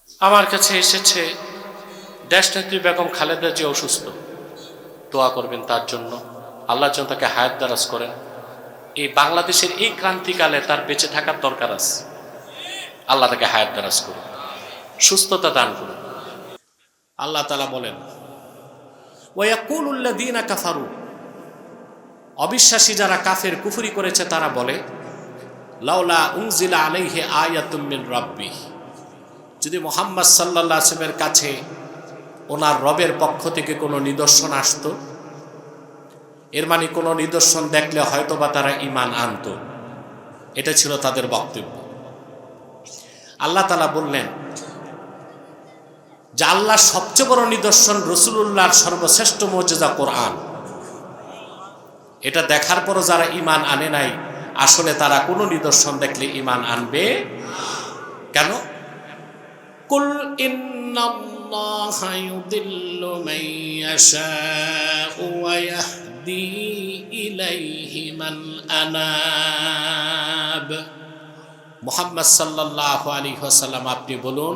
আমার কাছে এসেছে দেশনেত্রী বেগম খালেদা জিয়া অসুস্থ, দোয়া করবেন তার জন্য, আল্লাহ যেন তাকে হায়াত দারাজ করেন। এই বাংলাদেশের এই ক্রান্তিকালে তার বেঁচে থাকার দরকার আছে। আল্লাহ তাকে হায়াত দারাজ করুন, সুস্থতা দান করুন। আল্লাহ তাআলা বলেন, ওয়ায়াকুলুল্লাযীনা কাফারু, অবিশ্বাসী যারা কাফের কুফরি করেছে তারা বলে, লাউলা উনজিলা আলাইহি আয়াতুম মিন রাব্বিহ, যদি মুহাম্মদ সাল্লাল্লাহু আলাইহি ওয়াসাল্লামের কাছে ওনার রবের পক্ষ থেকে কোনো নিদর্শন আসতো, এর মানে কোনো নিদর্শন দেখলে হয়তোবা তারা ঈমান আনতো। এটা ছিল তাদের বক্তব্য। আল্লাহ তাআলা বললেন যে আল্লাহর সবচেয়ে বড় নিদর্শন রাসূলুল্লাহর সর্বশ্রেষ্ঠ মুজিজা কোরআন। এটা দেখার পরও যারা ঈমান আনে নাই, আসলে তারা কোনো নিদর্শন দেখলে ঈমান আনবে কেন? কুল ইন্নাল্লাহা ইউদিল্লু মান ইয়াশাউ ওয়া ইয়াহদি ইলাইহি মান আনাব। মুহাম্মদ সাল্লাল্লাহু আলাইহি ওয়াসাল্লাম আপনি বলুন,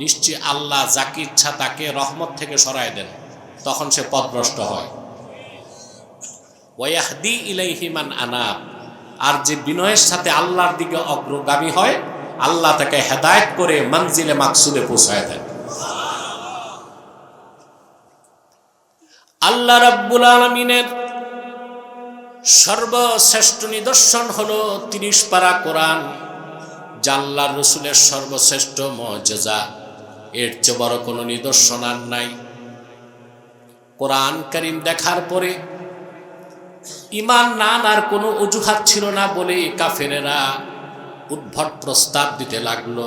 নিশ্চয় আল্লাহ যাকে ইচ্ছা তাকে রহমত থেকে সরায় দেন, তখন সে পথভ্রষ্ট হয়। ওয়া ইয়াহদি ইলাইহি মান আনাব, আর যে বিনয়ের সাথে আল্লাহর দিকে অগ্রগামী হয়, আল্লাহ তাকে হেদায়েত করে মঞ্জিলে মাকসুদে পৌঁছায় দেন। আল্লাহ রাব্বুল আলামিনের সর্বশ্রেষ্ঠ নিদর্শন হলো 30 পারা কোরআন, যা আল্লাহর রাসূলের সর্বশ্রেষ্ঠ মুজিজা। এর চেয়ে বড় কোনো নিদর্শন আর নাই। কোরআন কারীম দেখার পরে ঈমান না আনার কোনো অজুহাত ছিল না বলে কাফেরেরা উদ্ভট প্রস্তাব দিতে লাগলো।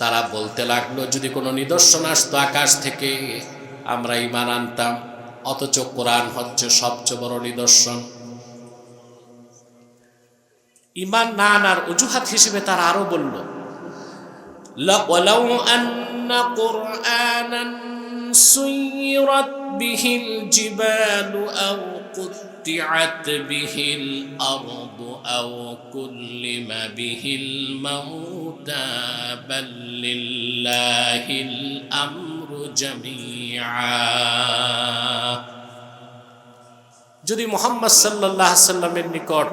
তারা বলতে লাগলো, যদি কোনো নিদর্শন আসতো আকাশ থেকে আমরা ঈমান আনতাম, অথচ কোরআন হচ্ছে সবচেয়ে বড় নিদর্শন। ঈমান না আনার অজুহাত হিসেবে তারা আরো বলল, ওয়ালাউ আন্না কুরআনান সুয়িরাত বিহিল জিবালু আও قطعت به الأرض أو كلم به الموتى بل لله الأمر جميعا। যদি মুহাম্মদ সাল্লাল্লাহু আলাইহি ওয়াসাল্লামের নিকট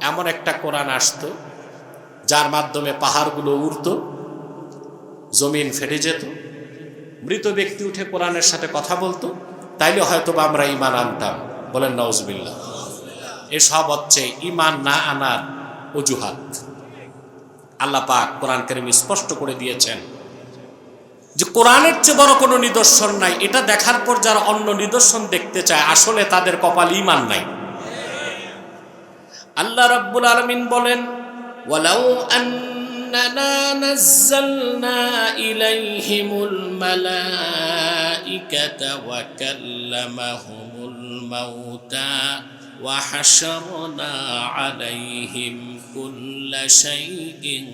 এমন একটা কোরআন আসতো যার মাধ্যমে পাহাড়গুলো উড়তো, জমিন ফেটে যেত, মৃত ব্যক্তি উঠে কোরআনের সাথে কথা বলতো, তাইলে হয়তো আমরা ঈমান আনতাম। বলেন নাউজুবিল্লাহ। এসব হচ্ছে ঈমান না আনার অজুহাত। আল্লাহ পাক কোরআন কারীমে স্পষ্ট করে দিয়েছেন যে কোরআনের চেয়ে বড় কোনো নিদর্শন নাই। এটা দেখার পর যারা অন্য নিদর্শন দেখতে চায়, আসলে তাদের কপালে ঈমান নাই। আল্লাহ রাব্বুল আলামিন বলেন, ওয়ালাউ আন্নানা নাযালনা ইলাইহিমুল মালাইকাতা ওয়া কাল্লামাহুমুল মাউতা ওয়া হাশারনা আলাইহিম কুল্লা শাইইন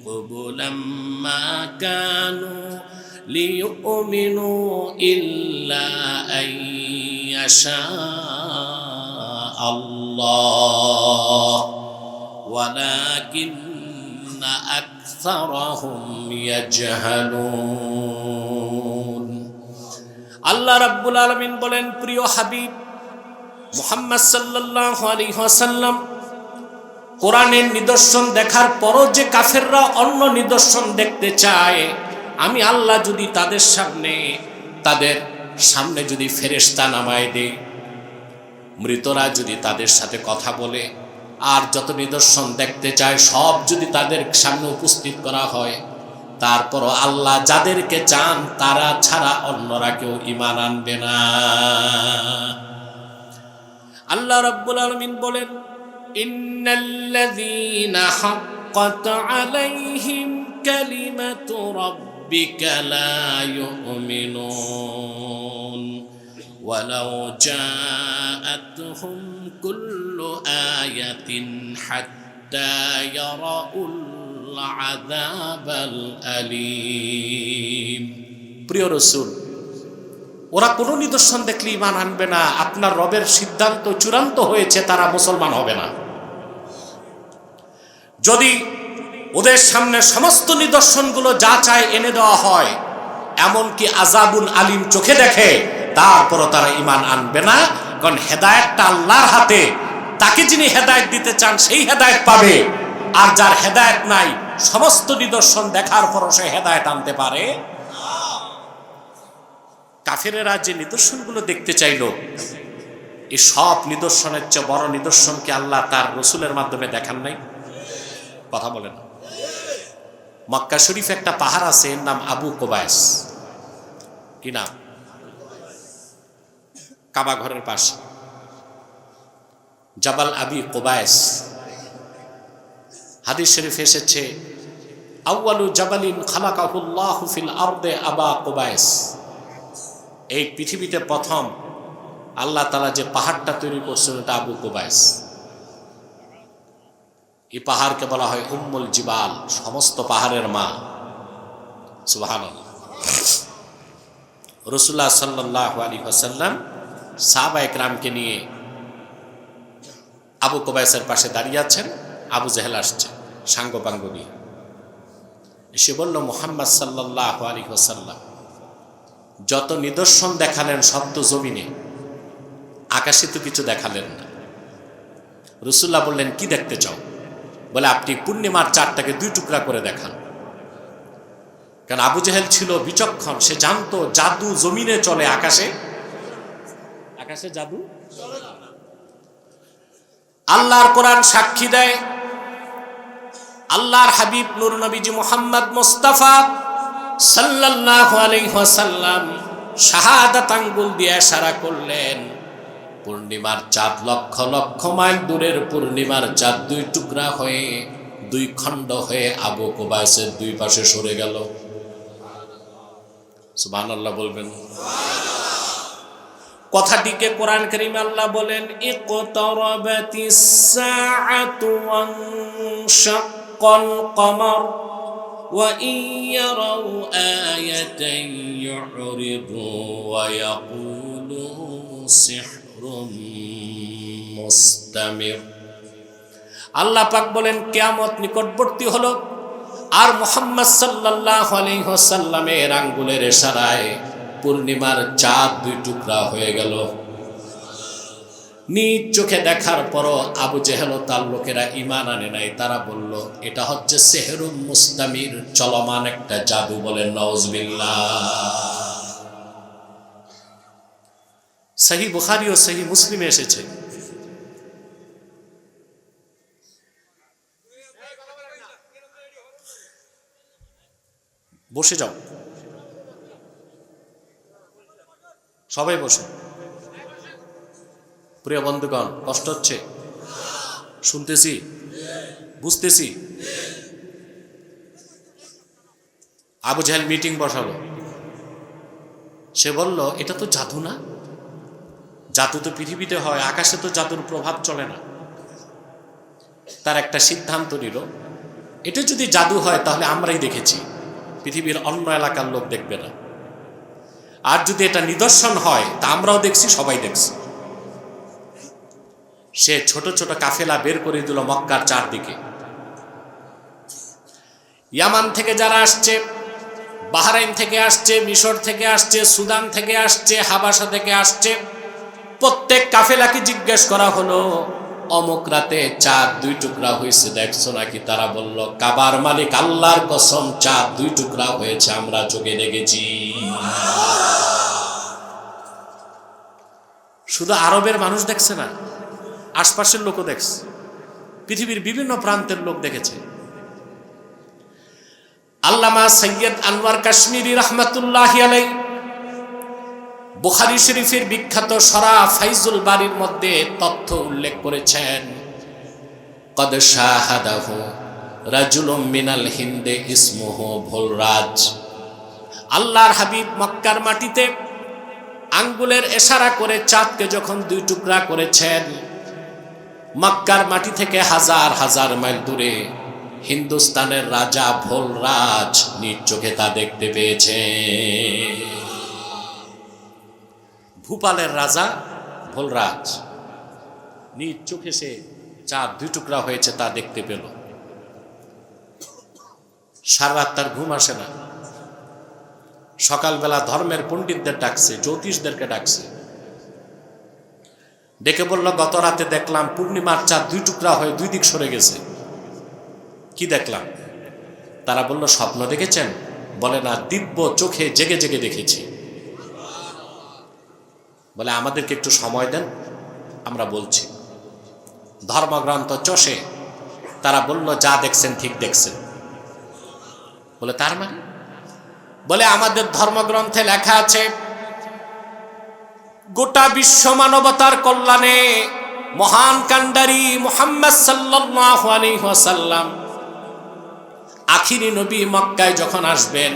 কুবুলাম মা কানু লিয়ুমিনু ইল্লা আইয়াশা আল্লাহ ওয়ালাকিন্না আকসারাহুম ইয়াজহালুন। আল্লাহ রাব্বুল আলামিন বলেন, প্রিয় হাবিব মুহাম্মদ সাল্লাল্লাহু আলাইহি ওয়াসাল্লাম, কোরআনের নিদর্শন দেখার পরও যে কাফেররা অন্য নিদর্শন দেখতে চায়, আমি আল্লাহ যদি তাদের সামনে যদি ফেরেশতা নামায় দেই, মৃতরা যদি তাদের সাথে কথা বলে, আর যত নিদর্শন দেখতে চায় সব যদি তাদের সামনে উপস্থিত করা হয়, তারপরও আল্লাহ যাদেরকে চান তারা ছাড়া অন্যরা কেউ ঈমান আনবে না। আল্লাহ রাব্বুল আলামিন বলেন, ইন্নাল্লাযীনা হাক্কাত আলাইহিম কালিমাতু রাব্বিকা লা ইউমিনুন ওয়ালাউ জাআতহুম কুল্লু আয়াতিন হাত্তা ইয়ারাউল আযাবাল আলীম। প্রিয় রাসূল, ওরা কোনো নিদর্শন দেখলে ঈমান আনবে না। আপনার রবের সিদ্ধান্ত চূড়ান্ত হয়েছে, তারা মুসলমান হবে না। যদি ওদের সামনে সমস্ত নিদর্শনগুলো যা চায় এনে দেওয়া হয়, এমনকি আযাবুল আলিম চোখে দেখে, তারপরও তারা ঈমান আনবে না। কারণ হেদায়েতটা আল্লাহর হাতে, তাকে যিনি হেদায়েত দিতে চান সেই হেদায়েত পাবে, আর যার হেদায়েত নাই সমস্ত নিদর্শন দেখার পরও সে হেদায়েত আনতে পারে। কাফেরেরা যে নিদর্শনগুলো দেখতে চাইল, এই সব নিদর্শনের চেয়ে বড় নিদর্শনকে আল্লাহ তার রসুলের মাধ্যমে দেখান নাই? কথা বলে না। মক্কা শরীফ একটা পাহাড় আছে, এর নাম আবু কুবায়স। কি নাম? কাবা ঘরের পাশে জাবাল আবি কুবায়স। হাদিস শরীফ এসেছে, আউয়ালু জাবালিন খালাকাহুল্লাহু ফিল আরদে আবা কুবায়স। এই পৃথিবীতে প্রথম আল্লাহ তাআলা যে পাহাড়টা তৈরি করছেন এটা আবু কুবায়স। এই পাহাড়কে বলা হয় উম্মুল জিবাল, সমস্ত পাহাড়ের মা। সুবহানাল্লাহ। রাসূলুল্লাহ সাল্লাল্লাহু আলাইহি ওয়াসাল্লাম সাহাবায়ে কেরামকে নিয়ে আবু কুবায়সের পাশে দাঁড়িয়ে আছেন। আবু জেহেল আসছে সাঙ্গপাঙ্গ নিয়ে, এসে বলল, মুহাম্মদ সাল্লাল্লাহু আলাইহি ওয়াসাল্লাম যত নিদর্শন দেখালেন সব তো জমিনে, আকাশে তো কিছু দেখালেন না। রাসূলুল্লাহ বললেন, কি দেখতে চাও? বলে, আপনি পূর্ণিমার চাঁদটাকে 2 টুকরা করে দেখান। কারণ আবু জেহেল ছিল বিচক্ষণ, সে জানতো জাদু জমিনে চলে, আকাশে জাদু। আল্লাহর কোরআন সাক্ষী দেয়, আল্লাহর হাবিব নূর নবীজি মুহাম্মদ মুস্তাফা সাল্লাল্লাহু আলাইহি ওয়াসাল্লাম শাহাদাত আঙ্গুল দিয়ে ইশারা করলেন। পূর্ণিমার চাঁদ লক্ষ লক্ষ মাইল দূরের পূর্ণিমার চাঁদ 2 টুকরা হয়ে 2 খণ্ড হয়ে আবু কুবায়সের 2 পাশে সরে গেল। সুবহানাল্লাহ বলবেন। কথাটিকে কোরআন কারীমে আল্লাহ বলেন, ইকতারাবাতিস সাআতু ওয়ানশাক্কাল কমার ওয়া ইয়ারাউ আয়াতান ইউরিদু ওয়া ইয়াকুলু সিহরুম মুস্তামির। আল্লাহ পাক বলেন, কিয়ামত নিকটবর্তী হলো, আর মুহাম্মদ সাল্লাল্লাহু আলাইহি ওয়াসাল্লামের আঙ্গুলের ইশারায় পূর্ণিমার চাঁদ 2 টুকরা হয়ে গেল। নিজ চোখে দেখার পরও আবু জেহেল ও তার লোকেরা ঈমান আনে নাই। তারা বলল, এটা হচ্ছে সিহরুম মুস্তামির, চলমান একটা জাদু। বলেন নাউজুবিল্লাহ। সহিহ বুখারী ও সহিহ মুসলিমে এসেছে, বসে যাও সবাই, বসে। প্রিয় বন্ধুগণ, কষ্ট হচ্ছে? শুনতেছি, বুঝতেছি। আবু জেহেল মিটিং বসালো। সে বলল, এটা তো জাদু না, জাদু তো পৃথিবীতে হয়, আকাশে তো জাদুর প্রভাব চলে না। তার একটা সিদ্ধান্ত নিল, এটা যদি জাদু হয় তাহলে আমরাই দেখেছি, পৃথিবীর অন্য এলাকার লোক দেখবে না। আর যদি এটা নিদর্শন হয় তা আমরাও দেখছি, সবাই দেখছি। সে ছোট ছোট কাফেলা বের করে দিল মক্কার চারদিকে। ইয়ামান থেকে যারা আসছে, বাহরাইন থেকে আসছে, মিশর থেকে আসছে, সুদান থেকে আসছে, হাবাসা থেকে আসছে, প্রত্যেক কাফেলাকে জিজ্ঞেস করা হলো, অমুক রাতে চাঁদ 2 টুকরা হয়েছে, দেখছো নাকি? তারা বলল, কাবার মালিক আল্লাহর কসম, চাঁদ 2 টুকরা হয়েছে, আমরা চোখে দেখেছি। শুধু আরবের মানুষ দেখছে না, আশপাশের লোকও দেখছে, পৃথিবীর বিভিন্ন প্রান্তের লোক দেখেছে। আল্লামা সৈয়দ আনোয়ার কাশ্মীরি রাহমাতুল্লাহি আলাইহি বুখারী শরীফের বিখ্যাত সরা ফাইজুল বারীর মধ্যে তথ্য উল্লেখ করেছেন, কদ শাহাদাহু রাজুলুম মিনাল হিন্দে ইসমুহু ভুলরাজ। আল্লাহর হাবিব মক্কার মাটিতে আঙ্গুলের ইশারা করে চাঁদকে যখন 2 টুকরা করেছেন, মক্কার মাটি থেকে হাজার হাজার মাইল দূরে হিন্দুস্তানের রাজা ভোলরাজ নিজ চোখে তা দেখতে পেয়েছে। ভূপালের রাজা ভোলরাজ নিজ চোখে সে চাঁদ 2 টুকরা হয়েছে তা দেখতে পেল। সারা রাত তার ঘুম আসে না। সকালবেলা ধর্মের পণ্ডিতদের ডাকছে, জ্যোতিষদেরকে ডাকছে, ডেকে বলল, গত রাতে দেখলাম পূর্ণিমার চাঁদ 2 টুকরা হয়ে 2 দিক সরে গেছে। কি দেখলাম? তারা বলল, স্বপ্ন দেখেছেন? বলে, না, দিব্য চোখে জেগে জেগে দেখেছি। বলে, আমাদেরকে একটু সময় দেন, আমরা বলছি। ধর্মগ্রন্থ চষে তারা বলল, যা দেখছেন ঠিক দেখছেন। বলে, তার মানে? বলে, আমাদের ধর্মগ্রন্থে লেখা আছে, গোটা বিশ্ব মানবতার কল্যাণে মহান কান্ডারি মুহাম্মদ সাল্লাল্লাহু আলাইহি ওয়াসাল্লাম আখিরি নবী মক্কায় যখন আসবেন,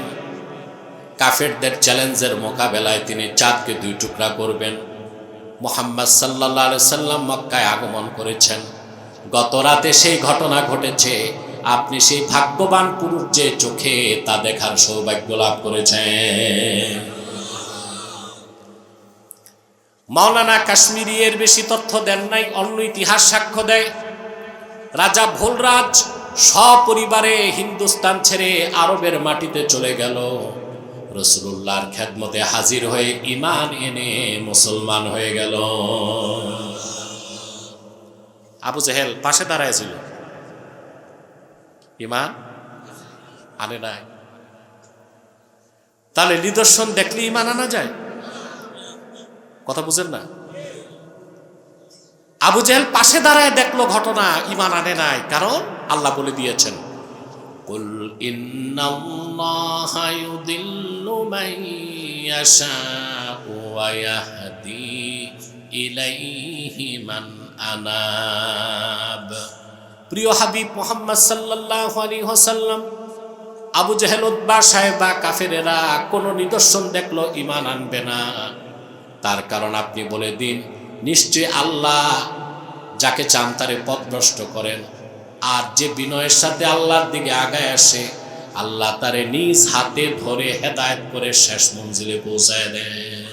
কাফেরদের চ্যালেঞ্জের মোকাবেলায় তিনি চাঁদকে 2 টুকরা করবেন। মুহাম্মদ সাল্লাল্লাহু আলাইহি সাল্লাম মক্কায় আগমন করেছেন, গত রাতে সেই ঘটনা ঘটেছে। আপনি সেই ভাগ্যবান পুরুষ যে চোখে তা দেখার সৌভাগ্য লাভ করেছেন। মাওলানা কাশ্মীরি এর বেশি তথ্য দেন নাই, অন্য ইতিহাস সাক্ষ্য দেয়। রাজা ভোলরাজ সপরিবারে হিন্দুস্তান ছেড়ে আরবের মাটিতে চলে গেল, রাসূলুল্লাহর খেদমতে হাজির হয়ে ঈমান এনে মুসলমান হয়ে গেল। আবু জেহেল পাশে দাঁড়ায়ছিল, ঈমান আনে নাই। তাহলে নিদর্শন দেখলে ঈমান আনা যায়? কথা বুঝেন না? আবু জেহেল পাশে দাঁড়ায় দেখলো ঘটনা, ঈমান আনে নাই, কারণ আল্লাহ বলে দিয়েছেন, কুল ইন্নাল্লাহা ইউদিল্লু মান ইয়াশাউ ওয়া ইয়াহদি ইলাইহি মান আনাব। প্রিয় হাবিব মুহাম্মদ সাল্লাল্লাহু আলাইহি ওয়াসাল্লাম, আবু জেহেল, উতবা, সায়বা, কাফেরেরা কোনো নিদর্শন দেখলো ঈমান আনবে না। তার কারণ আপনি বলে দিন, নিশ্চয় আল্লাহ যাকে চান তারে পথভ্রষ্ট করেন, আর যে বিনয়ের সাথে আল্লাহর দিকে আগায় আসে, আল্লাহ তারে নিজ হাতে ধরে হেদায়েত করে শেষ মঞ্জিলে পৌঁছায় দেন।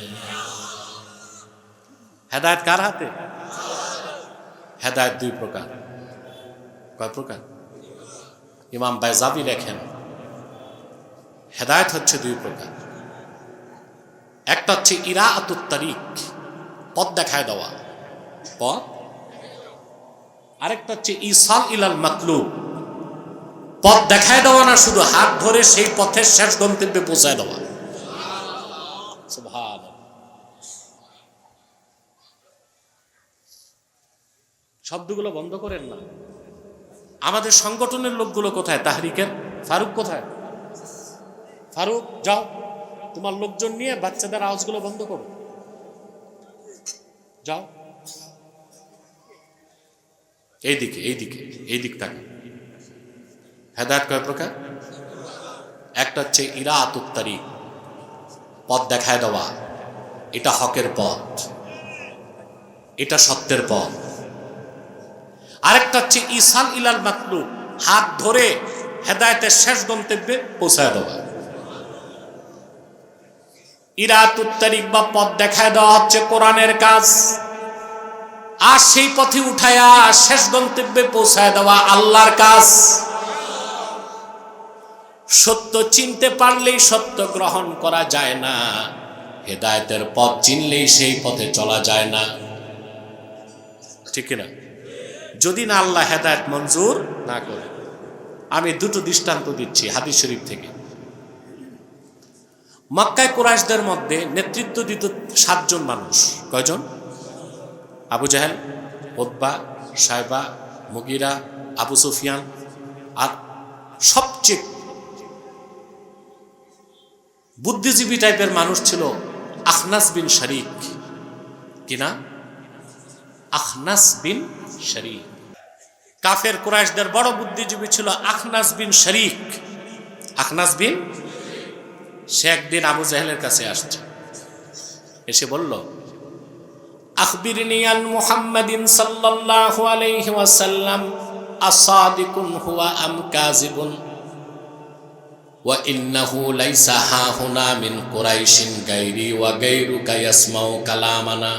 হেদায়েত কার হাতে? হেদায়েত 2 প্রকার। কয় প্রকার? ইমাম বাইজাবি লেখেন, হেদায়েত হচ্ছে 2 প্রকার। একটা হচ্ছে ইরাআতুত তারিক, পথ দেখায় দেওয়া, পথ। আরেকটা হচ্ছে ইসাল ইলাল মাতলুব, পথ দেখায় দেওয়া না, শুধু হাত ধরে সেই পথের শেষ গন্তব্যে পৌঁছায় দেওয়া। সুবহানাল্লাহ। শব্দগুলো বন্ধ করেন না। আমাদের সংগঠনের লোকগুলো কোথায়? তাহরিকের ফারুক কোথায়? ফারুক, যাও তোমার লোকজন নিয়ে বাচ্চাদের আওয়াজগুলো বন্ধ করো, যাও। এইদিকে এইদিকে এই দিক থাকে। হেদায়েত কয় প্রকার? একটা হচ্ছে ইরাআতুত তারিক, পথ দেখায় দেওয়া, এটা হকের পথ, এটা সত্যের পথ। আরেকটা হচ্ছে ইসাল ইলাল মাতলুব, হাত ধরে হেদায়েতের শেষ গন্তব্যে পৌঁছায় দেওয়া। ইরাআতুত তারিক বা পথ দেখায় দেওয়া হচ্ছে কোরআনের কাজ, আর সেই পথে উঠায়া শেষ গন্তব্যে পৌঁছায় দেওয়া আল্লাহর কাজ। সত্য চিনতে পারলেই সত্য গ্রহণ করা যায় না, হেদায়েতের পথ চিনলেই সেই পথে চলা যায় না, ঠিক না? যদি না আল্লাহ হেদায়েত মঞ্জুর না করে। আমি 2টো দৃষ্টান্ত দিচ্ছি হাদিস শরীফ থেকে। মক্কায় কুরাইশদের মধ্যে নেতৃত্ব দিত 7 জন মানুষ। কয়জন? আবু জাহেল, উতবা, সায়বা, মুগিরা, আবু সুফিয়ান, আর সবচেয়ে বুদ্ধিজীবী টাইপের মানুষ ছিল আখনাস বিন শরীক। কি না? আখনাস বিন শরীক। কাফের কুরাইশদের বড় বুদ্ধিজীবী ছিল আখনাস বিন শরীক। আখনাস বিন, সে একদিন আবু জাহেলের কাছে আসছে, এসে বলল, আখবিরনি আন মুহাম্মাদিন সাল্লাল্লাহু আলাইহি ওয়াসাল্লাম আসাদিকুন হুয়া আম কাযিবুন ওয়া ইন্নাহু লাইসা হাহুনা মিন কুরাইশিন গায়রি ওয়া গায়রুকা ইয়াসমাউ কালামানা।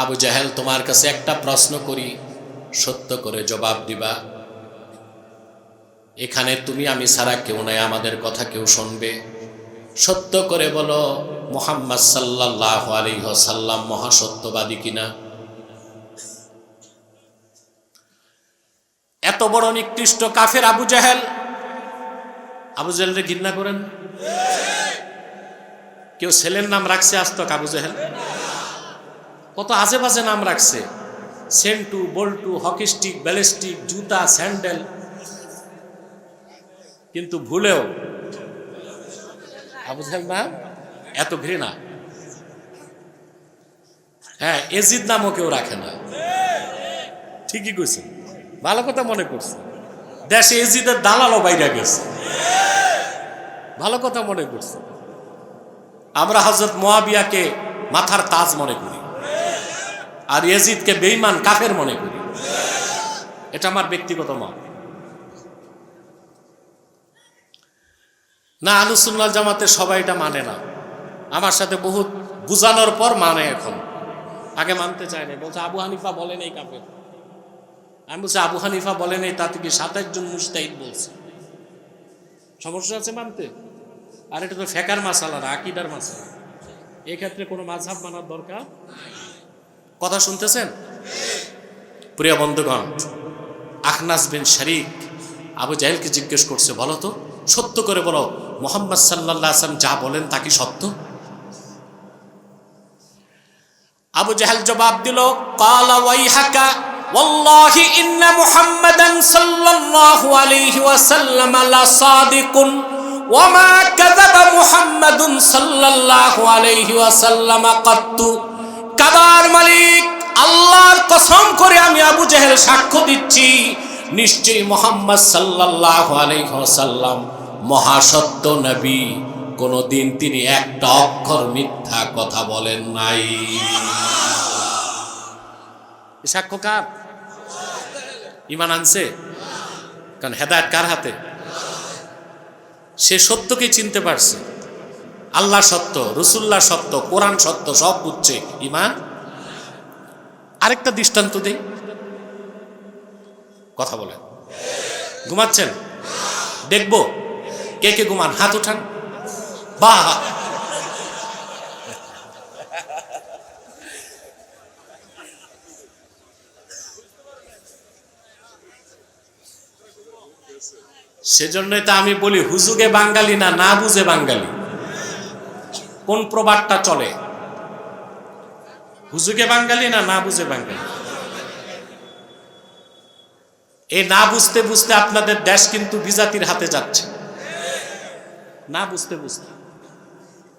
আবু জাহেল, তোমার কাছে একটা প্রশ্ন করি, সত্য করে জবাব দিবা। এখানে তুমি আমি ছাড়া কেউ নাই, আমাদের কথা কেউ শুনবে? সত্য করে বলো, মুহাম্মদ সাল্লাল্লাহু আলাইহি ওয়াসাল্লাম মহাসত্যবাদী কিনা? এত বড় নিকৃষ্ট কাফের আবু জাহেল, আবু জাহেলকে ঘৃণা করেন? কেউ ছেলের নাম রাখছে আজ তক আবু জাহেল? কত আজে বাজে নাম রাখছে, সেন্টু, বল্টু, হকি স্টিক, ব্যালিস্টিক, জুতা, স্যান্ডেল, কিন্তু ভুলেও আবু জাহেল নাম এত ঘৃণা। হ্যাঁ, এজিদ নামও কেউ রাখে না। ঠিকই কইছে, ভালো কথা মনে করছে। দেশে এজিদের দালালও বাইরে গেছে, ভালো কথা মনে করছে। আমরা হযরত মুয়াবিয়াকে মাথার তাজ মনে করি, আর ইয়াজিদকে বেঈমান কাফের মনে করি। এটা আমার ব্যক্তিগত মত। না, আহলুস সুন্নাহ জামাতের সবাই এটা মানে না। আমার সাথে বহুত বুঝানোর পর মানে, এখন আগে মানতে চায় না, বলছে আবু হানিফা বলেন এই কাফের। আমি বলছি আবু হানিফা বলেন এই, তাতে কি 27 জন মুজতাহিদ বলছে? সমস্যা আছে মানতে? আর এটা তো ফেকার মাসালা না, আকীদার মাসালা। এই ক্ষেত্রে কোনো মাযহাব মানার দরকার। কথা শুনতেছেন প্রিয় বন্ধুগণ? আখনাস বিন শারিক আবু জাহেলকে জিজ্ঞেস করছে, বলো তো, সত্য করে বলো, মুহাম্মদ সাল্লাল্লাহু আলাইহি ওয়াসাল্লাম যা বলেন তা কি সত্য? আবু জাহেল জবাব দিল, ক্বালা ওয়াইহাকা ওয়াল্লাহি ইন্না মুহাম্মাদান সাল্লাল্লাহু আলাইহি ওয়াসাল্লাম লা সাদিকুন ওয়া মা কাযাবা মুহাম্মাদুন সাল্লাল্লাহু আলাইহি ওয়াসাল্লাম কাত্তু। কাবার মালিক আল্লাহর কসম করে আমি আবু জাহেল সাক্ষ্য দিচ্ছি, নিশ্চয়ই মুহাম্মদ সাল্লাল্লাহু আলাইহি ওয়াসাল্লাম মহাসত্য নবী, কোনদিন তিনি একটা অক্ষর মিথ্যা কথা বলেন নাই। সাক্ষ্য কার? ঈমান আনছে? কারণ হেদায়েত কার হাতে? সে সত্যকে চিনতে পারছে। আল্লাহ সত্য, রাসূলুল্লাহ সত্য, কোরআন সত্য, সব বুঝছে, ঈমান। আরেকটা দৃষ্টান্ত দেই, কথা বলেন। ঘুমাচ্ছেন? দেখবো কে কে ঘুমান, হাত উঠান। বাহ, সেজন্যই তো আমি বলি, হুজুগে বাঙালি না, না বুঝে বাঙালি। কোন প্রবাদটা চলে? হুজুগে বাঙালি না, না বুঝে বাঙালি। এই না বুঝতে বুঝতে আপনাদের দেশ কিন্তু বিজাতির হাতে যাচ্ছে। না বুঝতে বুঝতে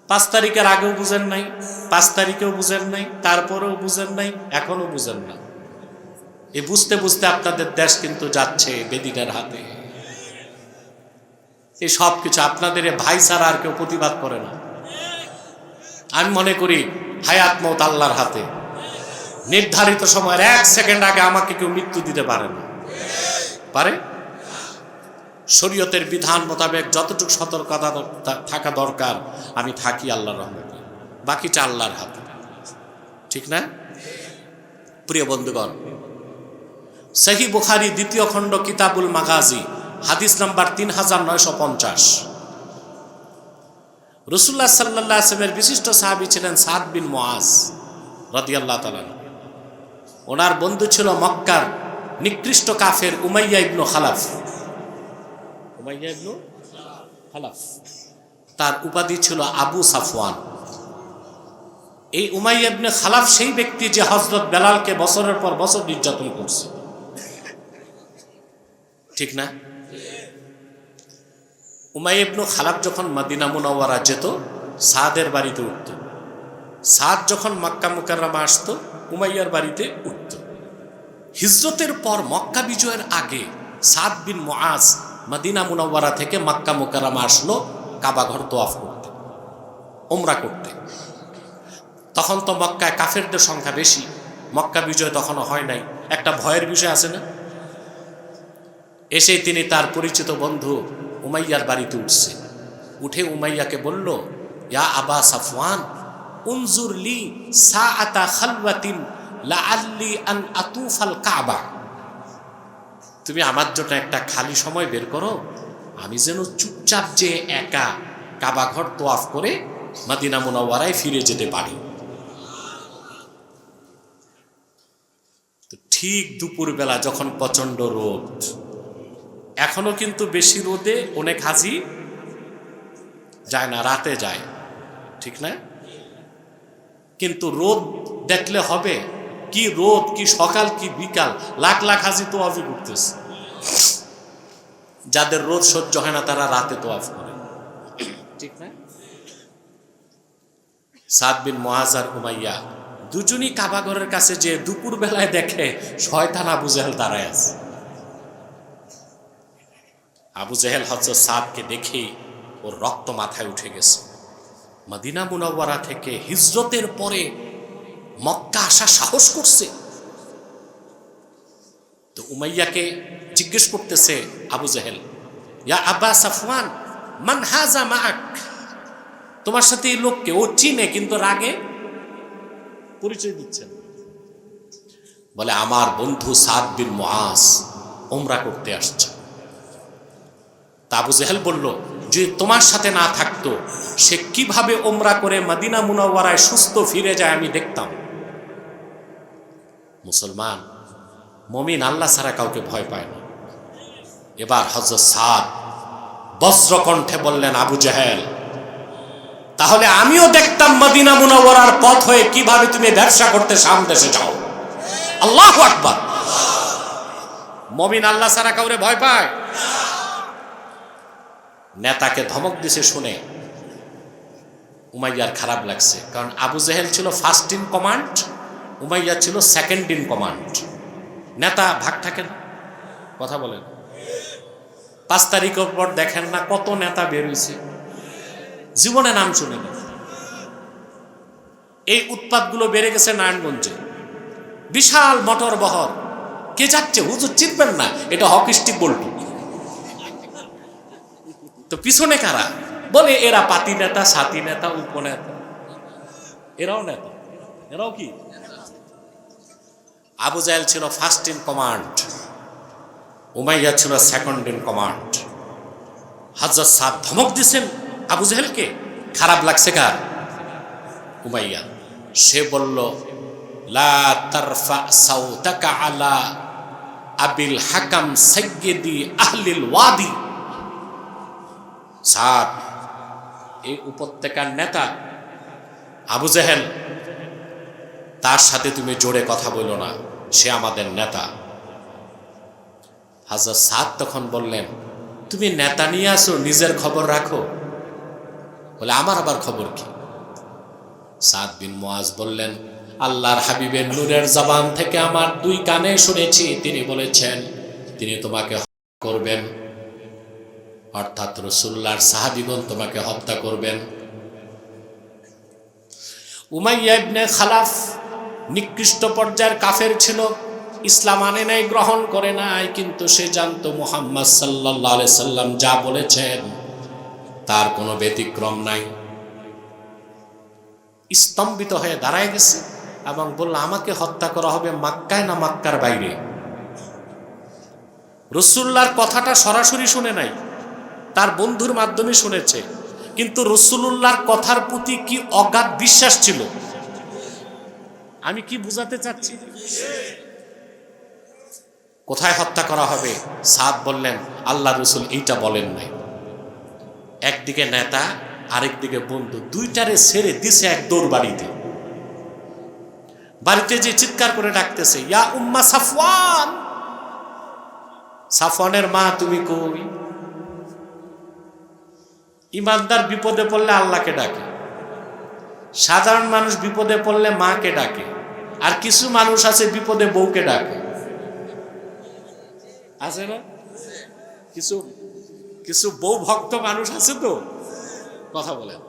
5 তারিখের আগেও বুঝেন নাই, 5 তারিখেও বুঝেন নাই, তারপরেও বুঝেন নাই, এখনো বুঝেন না। এই বুঝতে বুঝতে আপনাদের দেশ কিন্তু যাচ্ছে বেদিনের হাতে। এই সব কিছু আপনাদের ভাই ছাড়া আর কেউ প্রতিবাদ করে না। আমি মনে করি হায়াত মওত আল্লাহর হাতে। নির্ধারিত সময়ের 1 সেকেন্ড আগে আমাকে কেউ মৃত্যু দিতে পারে না। পারে? শরীয়তের বিধান মোতাবেক যতটুকু সতর্কতা থাকা দরকার আমি থাকি আল্লাহর রহমতে, বাকিটা আল্লাহর হাতে। ঠিক না প্রিয় বন্ধুগণ? সহিহ বুখারী 2য় খণ্ড কিতাবুল মাগাজি, হাদিস নাম্বার 3950। রাসূলুল্লাহ সাল্লাল্লাহু আলাইহি ওয়াসাল্লামের বিশিষ্ট সাহাবী ছিলেন সাদ বিন মুআজ রাদিয়াল্লাহু তাআলা। ওনার বন্ধু ছিল মক্কার নিকৃষ্ট কাফের উমাইয়া ইবনে খালাফ। উমাইয়া ইবনে খালাফ, তার উপাধি ছিল আবু সাফওয়ান। এই উমাইয়া ইবনে খালাফ সেই ব্যক্তি যে হযরত বেলালকে বছরের পর বছর নির্যাতন করছে। ঠিক না? উমাইয়া ইবনে খালাফ যখন মদিনা মুনাওয়ারা যেত, সাদের বাড়িতে উঠত। সাদ যখন মক্কা মুকাররমা আসতো, উমাইয়ার বাড়িতে উঠত। হিজরতের পর মক্কা বিজয়ের আগে সাদ বিন মুআজ মদিনা মুনাওয়ারা থেকে মক্কা মুকাররমা আসলো কাবা ঘর তওয়াফ করতে, উমরা করতে। তখন তো মক্কায় কাফেরদের সংখ্যা বেশি, মক্কা বিজয় তখনও হয় নাই, একটা ভয়ের বিষয় আছে না? এসেই তিনি তার পরিচিত বন্ধু উমাইয়ার বাড়িতে উঠছে। উঠে উমাইয়াকে বলল, ইয়া আবা সাফওয়ান উনজুর লি সাআতা খালওয়াতিন লাআল্লি আন আতুফাল কাবা। তুমি আমার জন্য একটা খালি সময় বের করো, আমি যেন চুপচাপ যে একা কাবা ঘর তোয়াফ করে মদিনা মুনাওয়ারায় ফিরে যেতে পারি। তো ঠিক দুপুরবেলা যখন প্রচন্ড রোদ, এখনো কিন্তু বেশি রোদে অনেক হাজি যায় না, রাতে যায়, ঠিক না? কিন্তু রোদ দেখলে হবে কি রোদ, কি সকাল কি বিকাল, লাখ লাখ হাজি তোয়াফি করতেছে। যাদের রোদ সহ্য হয় না তারা রাতে তোয়াফ করে, ঠিক না? সাদ বিন মুআজ আর উমাইয়া দুজনই কাবাঘরের কাছে যে দুপুর বেলায় দেখে শয়তান আবু জেহেল দাঁড়ায় আছে। আবু জেহেল হযরত সাদকে দেখেই ওর রক্ত মাথায় উঠে গেছে। মদিনা মুনাওয়ারা থেকে হিজরতের পরে মক্কা আসা সাহস করছে। তো উমাইয়াকে জিজ্ঞেস করতেছে আবু জেহেল, ইয়া আবা সাফওয়ান মান হাজা মাআক, তোমার সাথে এই লোককে, ও চিনে কিন্তু রাগে পরিচয় দিচ্ছেন। বলে আমার বন্ধু সাদ বিন মুআজ উমরা করতে আসছে। তা আবু জেহেল বলল, যে তোমার সাথে না থাকতো সে কিভাবে উমরা করে মদিনা মুনাওয়ারায় সুস্থ ফিরে যায় আমি দেখতাম। মুসলমান মুমিন আল্লাহ ছাড়া কাউকে ভয় পায় না। এবার হযরত সাদ বজ্রকণ্ঠে বললেন, আবু জেহেল, তাহলে আমিও দেখতাম মদিনা মুনাওয়ারার পথ হয়ে কিভাবে তুমি ব্যবসা করতে শাম দেশে যাও। আল্লাহু আকবার। মুমিন আল্লাহ ছাড়া কাউরে ভয় পায়? নেতাকে ধমক দিছে শুনে উমাইয়ার খারাপ লাগছে, কারণ আবু জেহেল ছিল ফার্স্ট ইন কমান্ড, উমাইয়া ছিল সেকেন্ড ইন কমান্ড। নেতা ভাগ থাকে না, কথা বলেন। 5 তারিখের পর দেখেন না কত নেতা বের হয়েছে, জীবনে নাম শুনে না। এই উৎপাতগুলো বেড়ে গেছে নারায়ণগঞ্জে, বিশাল মোটর বহর, কে যাচ্ছে হুজুর চিনবেন না, এটা হকি স্টিক বল্টু। তো পিছনে কারা? বলে এরা পাতি নেতা, সাথী নেতা, উপনেতা, এরাও নেতা, এরাও কি? আবু জেহেল ছিল ফার্স্ট ইন কমান্ড, উমাইয়া ছিল সেকেন্ড ইন কমান্ড। হযরত সাদ ধমক দিছেন আবু জেহেলকে, খারাপ লাগছে কার? উমাইয়া। সে বলল, লা তারফা সাউতাকা আলা আবিল হাকাম সাইয়্যিদি আহলিল ওয়াদি। সাদ, এই উপত্যকার নেতা আবু জেহেল, তার সাথে তুমি জোরে কথা বলো না, সে আমাদের নেতা। হযরত সাদ তখন বললেন, তুমি নেতা নিয়ে আসো, নিজের খবর রাখো। বলে আমার আবার খবর কি? সাদ বিন মুআজ বললেন, আল্লাহর হাবিবের নূরের জবান থেকে আমার 2 কানে শুনেছি, তিনি বলেছেন তিনি তোমাকে করবেন, অর্থাৎ রাসূলুল্লাহর সাহাবীগণ তোমাকে হত্যা করবেন। উমাইয়া ইবনে খালাফ নিকৃষ্ট পর্যায়ের কাফের ছিল, ইসলাম আনে নাই, গ্রহণ করে নাই, কিন্তু সে জানতো মুহাম্মদ সাল্লাল্লাহু আলাইহি সাল্লাম যা বলেছেন তার কোনো ব্যতিক্রম নাই। স্তম্ভিত হয়ে দাঁড়ায় গেছে এবং বলল, আমাকে হত্যা করা হবে মক্কায় না মক্কার বাইরে? রাসূলুল্লাহর কথাটা সরাসরি শুনে নাই, তার বন্ধুর মাধ্যমে শুনেছে, কিন্তু রাসূলুল্লাহর কথার প্রতি কি অগাধ বিশ্বাস ছিল। আমি কি বুঝাতে চাচ্ছি? কোথায় হত্যা করা হবে? সাদ বললেন, আল্লাহ রাসূল এইটা বলেন নাই। একদিকে নেতা, আরেকদিকে বন্ধু, দুইটারে ছেড়ে দিছে এক দৌড় বাড়িতে। বাড়িতে যে চিৎকার করে ডাকতেছে, ইয়া উম্মা সাফওয়ান, সাফওয়ানের মা তুমি কই? ইমানদার বিপদে পড়লে আল্লাহকে ডাকে, সাধারণ মানুষ বিপদে পড়লে মাকে ডাকে, আর কিছু মানুষ আছে বিপদে বউকে ডাকে, আছে না? কিছু কিছু বউ ভক্ত মানুষ আছে তো, কথা বলেন।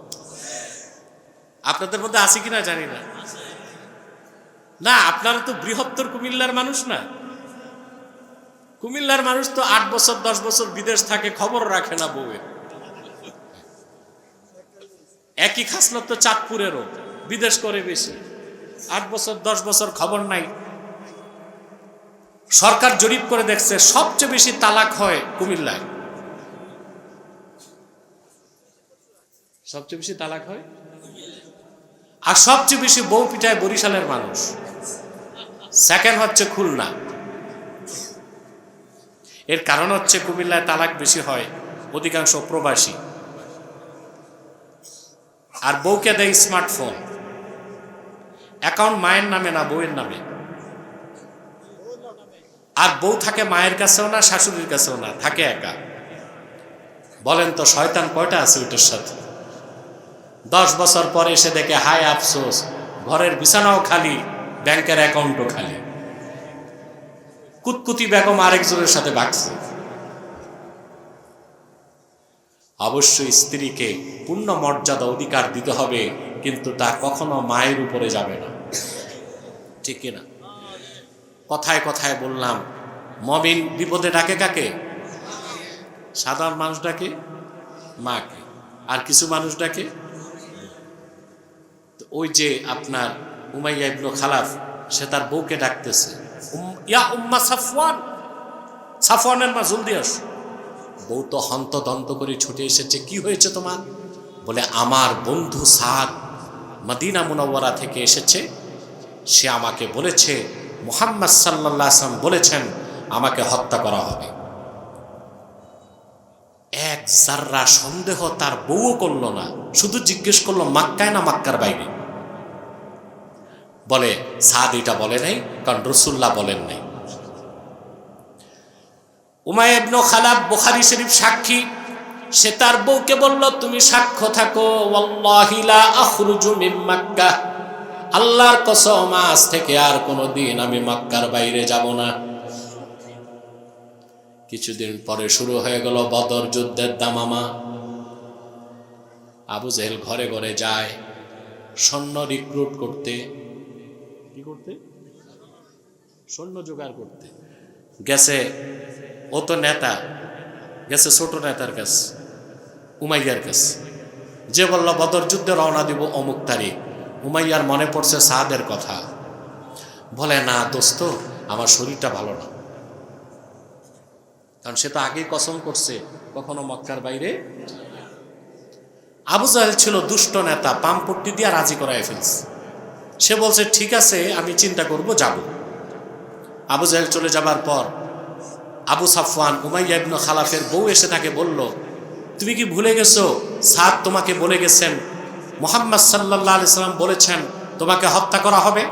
আপনাদের মধ্যে আছে কিনা জানি না। না, আপনারা তো বৃহত্তর কুমিল্লার মানুষ না। কুমিল্লার মানুষ তো 8 বছর 10 বছর বিদেশ থাকে, খবর রাখে না বউয়ের। একই খাসলত তো চাঁদপুরেরও, বিদেশ করে বেশি, 8 বছর 10 বছর খবর নাই। সরকার জরিপ করে দেখছে সবচেয়ে বেশি তালাক হয় কুমিল্লায়, সবচেয়ে বেশি তালাক হয়, আর সবচেয়ে বেশি বউ পিটায় বরিশালের মানুষ, সেকেন্ড হচ্ছে খুলনা। এর কারণ হচ্ছে কুমিল্লায় তালাক বেশি হয়, অধিকাংশ প্রবাসী, আর বউকে দেয় স্মার্টফোন, অ্যাকাউন্ট মায়ের নামে না বউয়ের নামে, আর বউ থাকে মায়ের কাছেও না শাশুড়ির কাছেও না, থাকে একা। বলেন তো শয়তান কয়টা আছে ওইটার সাথে? 10 বছর পরে এসে দেখে হায় আফসোস, ঘরের বিছানাও খালি, ব্যাংকের অ্যাকাউন্টও খালি। কুতকুতি বেগম আরেকজনের সাথে ভাগছে। অবশ্যই স্ত্রীকে পূর্ণ মর্যাদা অধিকার দিতে হবে, কিন্তু তা কখনো মায়ের উপরে যাবে না, ঠিক না? কথায় কথায় বললাম, মুমিন বিপদে ডাকে কাকে? সাধারণ মানুষ ডাকে মাকে, আর কিছু মানুষ ডাকে। ওই যে আপনার উমাইয়া ইবনে খালাফ, সে তার বউকে ডাকতেছে, ইয়া উম্মা সাফওয়ান, সাফওয়ানের মা জলদি আসো। বউ তো হন্তদন্ত করে ছুটে এসেছে, কি হয়েছে তোমার? বলে আমার বন্ধু সাদ মদিনা মুনাওয়ারা থেকে এসেছে, সে আমাকে বলেছে মুহাম্মদ সাল্লাল্লাহু আলাইহি ওয়াসাল্লাম বলেছেন আমাকে হত্যা করা হবে। এক জাররা সন্দেহ তার বউও করলো না, শুধু জিজ্ঞেস করলো মক্কায় না মক্কার বাইরে। বলে সাদ এটা বলে নাই, কারণ রাসূলুল্লাহ বলেন নাই। উমাইয়া ইবনে খালাফ বুখারী শরীফ সাক্ষী, সে তার বউকে বলল তুমি সাক্ষ্য থাকো, ওয়াল্লাহি লা আখরুজু মিন মক্কা, আল্লাহর কসম আজ থেকে আর কোনোদিন আমি মক্কার বাইরে যাব না। কিছুদিন পরে শুরু হয়ে গেল বদর যুদ্ধের দামামা। আবু জেহেল ঘরে ঘরে যায় সৈন্য রিক্রুট করতে, কি করতে? সৈন্য জোগাড় করতে গেছে। ও তো নেতা, গেছে ছোট নেতার কাছে, উমাইয়ার কাছে, যে বলল বদর যুদ্ধে রওনা দিব অমুক তারিখ। উমাইয়ার মনে পড়ছে সাদের কথা, বলে না দোস্ত, আমার শরীরটা ভালো না, কারণ সে তো আগেই কসম করছে কখনো মক্কার বাইরে। আবু জাহেল ছিল দুষ্ট নেতা, পামপট্টি দিয়ে রাজি করায় ফেলছে। সে বলছে ঠিক আছে আমি চিন্তা করব, যাব। আবু জাহেল চলে যাবার পর আবু সাফওয়ান উমাইয়া ইবনে খালাফের বউ এসে তাকে বলল, তুমি কি ভুলে গেছো সাদ তোমাকে বলে গেছেন মুহাম্মদ সাল্লাল্লাহু আলাইহি সাল্লাম বলেছেন তোমাকে হত্যা করা হবে?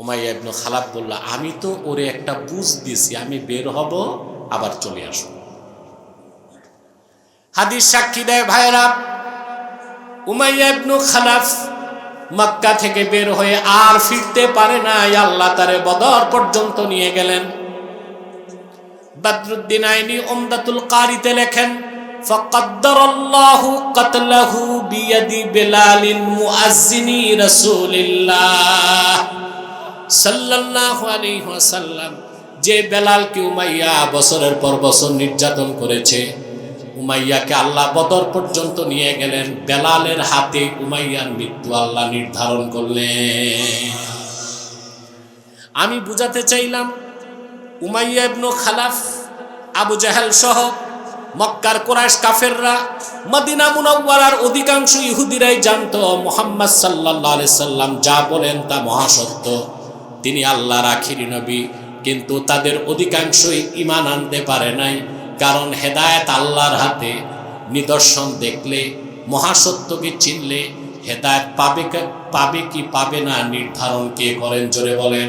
উমাইয়া ইবনে খালাফ বলল, আমি তো ওরে একটা বুঝ দিছি, আমি বের হব আবার চলে আসব। হাদিস সাক্ষী দেয় ভাইরা, উমাইয়া ইবনে খালাফ মক্কা থেকে বের হয়ে আর ফিরতে পারে না, আল্লাহ তারে বদর পর্যন্ত নিয়ে গেলেন। বদরুদ্দিন আইনি উমদাতুল কারিতে লেখেন, ফাকাদ্দারাল্লাহু কাতলাহু বিয়াদি বেলালিন মুআজ্জিনি রাসূলিল্লাহ সাল্লাল্লাহু আলাইহি ওয়াসাল্লাম, যে বেলালকে উমাইয়া বছরের পর বছর নির্যাতন করেছে, উমাইয়াকে আল্লাহ বদর পর্যন্ত নিয়ে গেলেন। বেলালের হাতে উমাইয়ার মৃত্যু আল্লাহ নির্ধারণ করলেন। আমি বুঝাতে চাইলাম, উমাইয়া ইবনে খালাফ, আবু জাহেল সহ মক্কার কুরাইশ কাফেররা, মদিনা মুনাওয়ারার অধিকাংশ ইহুদিরাই জানতো মুহাম্মদ সাল্লাল্লাহু আলাইহি সাল্লাম যা বলেন তা মহাসত্য, তিনি আল্লাহর আখিরি নবী। কিন্তু তাদের অধিকাংশই ঈমান আনতে পারে নাই, কারণ হেদায়েত আল্লাহর হাতে। নিদর্শন দেখলে, মহাসত্যকে চিনলে হেদায়েত পাবে কি পাবে না নির্ধারণ কে করেন? জোরে বলেন।